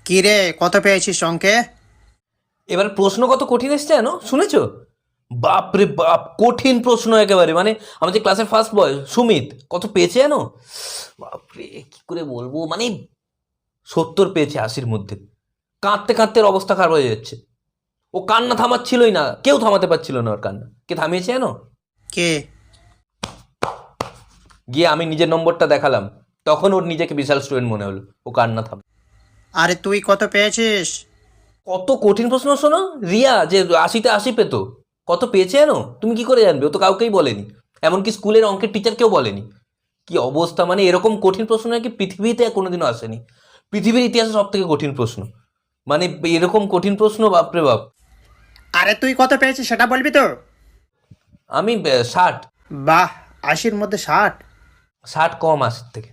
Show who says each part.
Speaker 1: কি রে, কত পেয়েছিস অঙ্কে?
Speaker 2: এবার প্রশ্ন কত কঠিন এসছে জানো, শুনেছো? বাপ রে বাপ, কঠিন প্রশ্ন একেবারে। মানে আমাদের ক্লাসের ফার্স্ট বয় সুমিত কত পেয়েছে জানো? বাপরে, কি করে বলবো, মানে 70 পেয়েছে 80-র মধ্যে। কাঁদতে কাঁদতে ওর অবস্থা খারাপ হয়ে যাচ্ছে। ও কান্না থামাচ্ছিলই না, কেউ থামাতে পারছিল না ওর কান্না। কে থামিয়েছে জানো?
Speaker 1: কে?
Speaker 2: গিয়ে আমি নিজের নম্বরটা দেখালাম, তখন ওর নিজেকে বিশাল স্টুডেন্ট মনে হলো। ও কান্না থাম।
Speaker 1: আরে তুই কত পেয়েছিস?
Speaker 2: কত কঠিন প্রশ্ন শোনো। রিয়া যে 80-তে 80 পেতো, কত পেয়েছে জানো? তুমি কি করে জানবে? ও তো কাউকেই বলেনি, এমনকি স্কুলের অঙ্কের টিচারকেও বলেনি। কি অবস্থা, মানে এরকম কঠিন প্রশ্ন নাকি পৃথিবীতে কোনোদিনও আসেনি। পৃথিবীর ইতিহাসে সব থেকে কঠিন প্রশ্ন, মানে এরকম কঠিন প্রশ্ন, বাপরে বাপ।
Speaker 1: আরে তুই কত পেয়েছিস সেটা বলবি তো?
Speaker 2: আমি 60।
Speaker 1: বাহ, 80-র মধ্যে 60?
Speaker 2: 60 কম 80 থেকে।